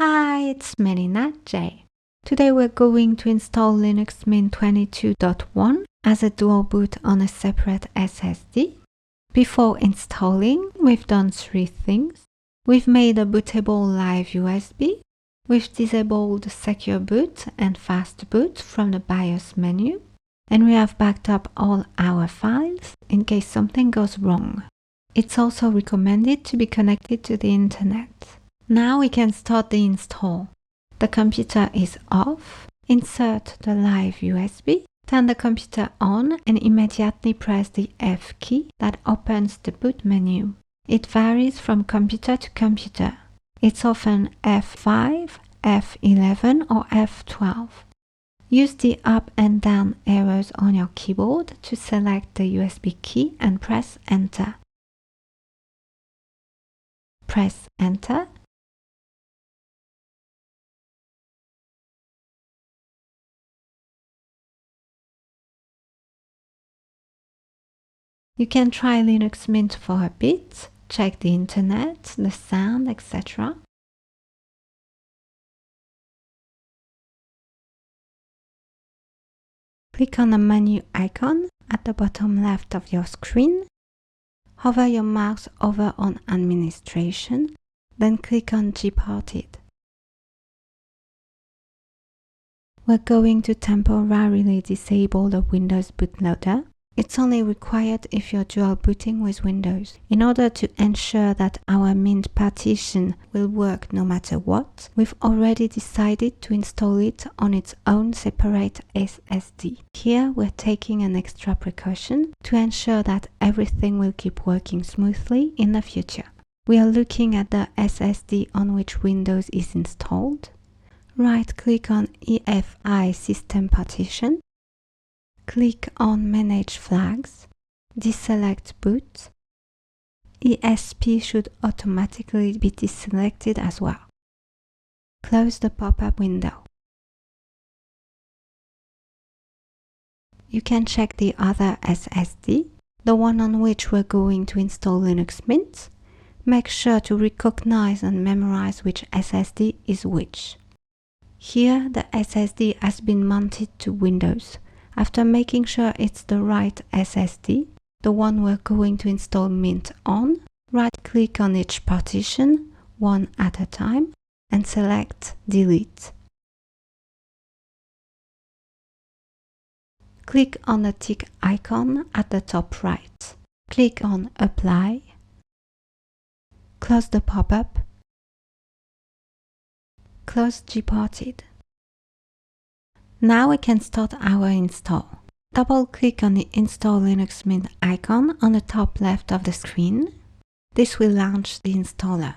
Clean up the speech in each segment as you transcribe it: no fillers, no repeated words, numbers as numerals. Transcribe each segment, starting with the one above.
Hi, it's Melina J. Today we're going to install Linux Mint 22.1 as a dual boot on a separate SSD. Before installing, we've done three things. We've made a bootable live USB. We've disabled Secure Boot and Fast Boot from the BIOS menu. And we have backed up all our files in case something goes wrong. It's also recommended to be connected to the internet. Now we can start the install. The computer is off. Insert the live USB. Turn the computer on and immediately press the F key that opens the boot menu. It varies from computer to computer. It's often F5, F11 or F12. Use the up and down arrows on your keyboard to select the USB key and press Enter. Press Enter. You can try Linux Mint for a bit, check the internet, the sound, etc. Click on the menu icon at the bottom left of your screen. Hover your mouse over on Administration, then click on Gparted. We're going to temporarily disable the Windows bootloader. It's only required if you're dual booting with Windows. In order to ensure that our Mint partition will work no matter what, we've already decided to install it on its own separate SSD. Here we're taking an extra precaution to ensure that everything will keep working smoothly in the future. We are looking at the SSD on which Windows is installed. Right-click on EFI System Partition. Click on Manage Flags, deselect Boot. ESP should automatically be deselected as well. Close the pop-up window. You can check the other SSD, the one on which we're going to install Linux Mint. Make sure to recognize and memorize which SSD is which. Here, the SSD has been mounted to Windows. After making sure it's the right SSD, the one we're going to install Mint on, right-click on each partition, one at a time, and select Delete. Click on the tick icon at the top right. Click on Apply. Close the pop-up. Close Gparted. Now we can start our install. Double-click on the Install Linux Mint icon on the top left of the screen. This will launch the installer.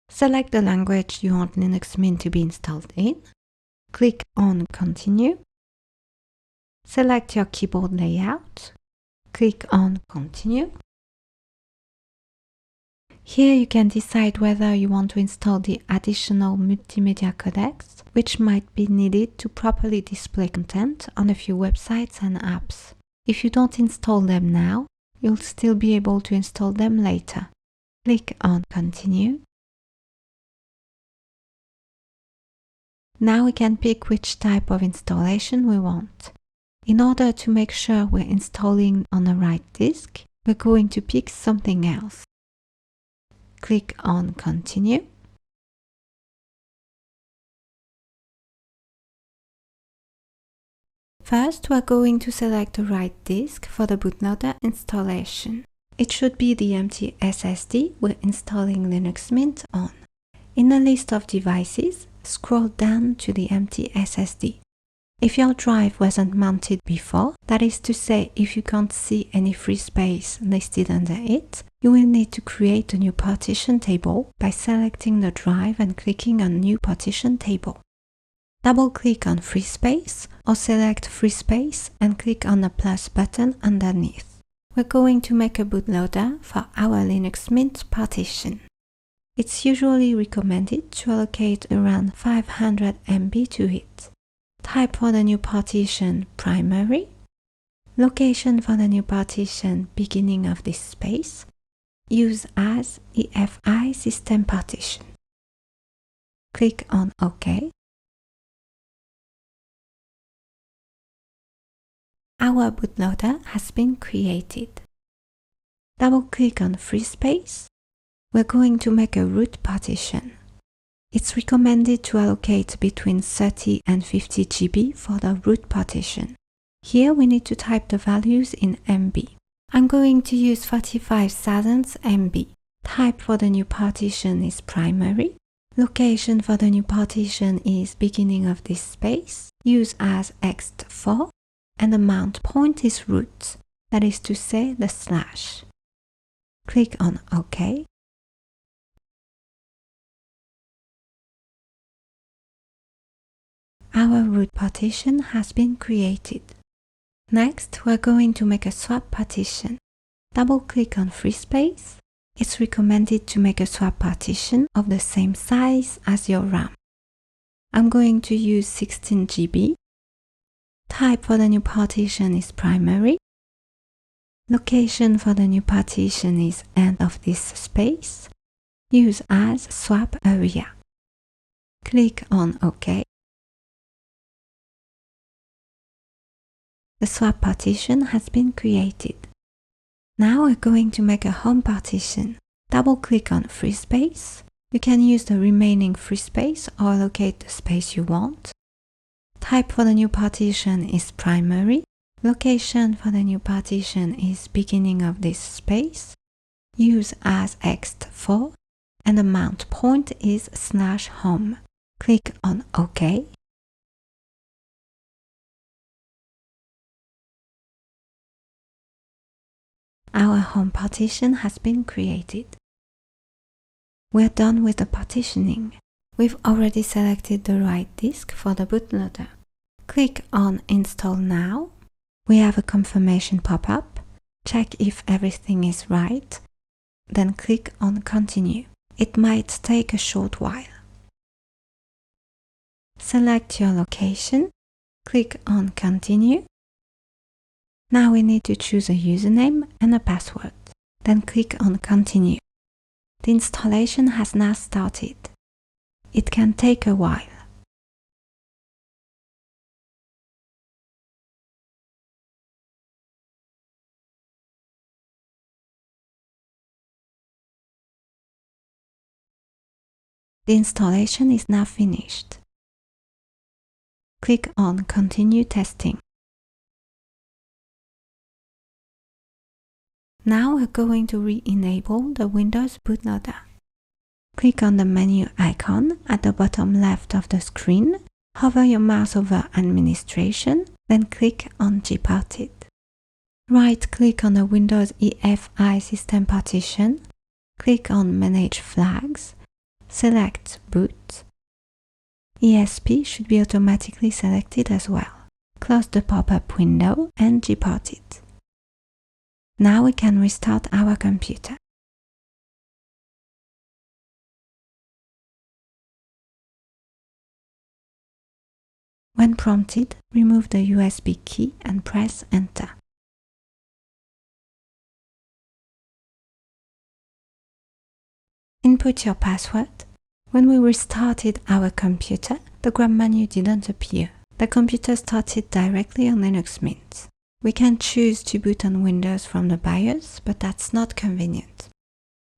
Select the language you want Linux Mint to be installed in. Click on Continue. Select your keyboard layout. Click on Continue. Here you can decide whether you want to install the additional multimedia codecs, which might be needed to properly display content on a few websites and apps. If you don't install them now, you'll still be able to install them later. Click on Continue. Now we can pick which type of installation we want. In order to make sure we're installing on the right disk, we're going to pick something else. Click on Continue. First, we're going to select the right disk for the bootloader installation. It should be the empty SSD we're installing Linux Mint on. In the list of devices, scroll down to the empty SSD. If your drive wasn't mounted before, that is to say if you can't see any free space listed under it, you will need to create a new partition table by selecting the drive and clicking on New Partition Table. Double-click on Free Space or select Free Space and click on the plus button underneath. We're going to make a bootloader for our Linux Mint partition. It's usually recommended to allocate around 500 MB to it. Type for the new partition Primary. Location for the new partition beginning of this space. use as EFI system partition. Click on OK. Our bootloader has been created. Double-click on free space. We're going to make a root partition. It's recommended to allocate between 30 and 50 GB for the root partition. Here we need to type the values in MB. I'm going to use 45,000 MB. Type for the new partition is primary. Location for the new partition is beginning of this space. Use as ext4. And the mount point is root, that is to say the slash. Click on OK. Our root partition has been created. Next, we're going to make a swap partition. Double-click on free space. It's recommended to make a swap partition of the same size as your RAM. I'm going to use 16 GB. Type for the new partition is primary. Location for the new partition is end of this space. Use as swap area. Click on OK. The swap partition has been created. Now we're going to make a home partition. Double-click on free space. You can use the remaining free space or allocate the space you want. Type for the new partition is primary. Location for the new partition is beginning of this space. Use as ext4 and the mount point is /home. Click on OK. Our home partition has been created. We're done with the partitioning. We've already selected the right disk for the bootloader. Click on Install Now. We have a confirmation pop-up. Check if everything is right. Then click on Continue. It might take a short while. Select your location. Click on Continue. Now we need to choose a username and a password. Then click on Continue. The installation has now started. It can take a while. The installation is now finished. Click on Continue Testing. Now we're going to re-enable the Windows bootloader. Click on the menu icon at the bottom left of the screen, hover your mouse over Administration, then click on Gparted. Right-click on the Windows EFI system partition, click on Manage Flags, select Boot. ESP should be automatically selected as well. Close the pop-up window and Gpart it. Now we can restart our computer. When prompted, remove the USB key and press Enter. Input your password. When we restarted our computer, the grab menu didn't appear. The computer started directly on Linux Mint. We can choose to boot on Windows from the BIOS, but that's not convenient.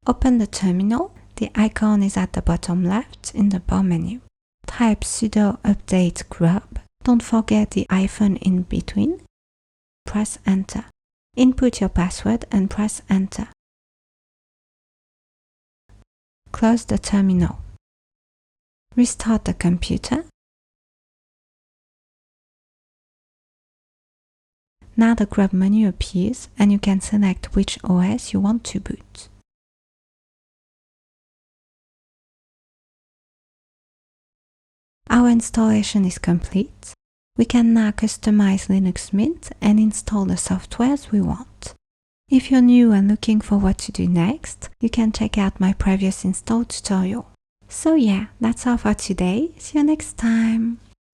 Open the terminal. The icon is at the bottom left in the bar menu. Type sudo update grub. Don't forget the hyphen in between. Press Enter. Input your password and press Enter. Close the terminal. Restart the computer. Now the grab menu appears and you can select which OS you want to boot. Our installation is complete. We can now customize Linux Mint and install the softwares we want. If you're new and looking for what to do next, you can check out my previous install tutorial. So yeah, that's all for today. See you next time!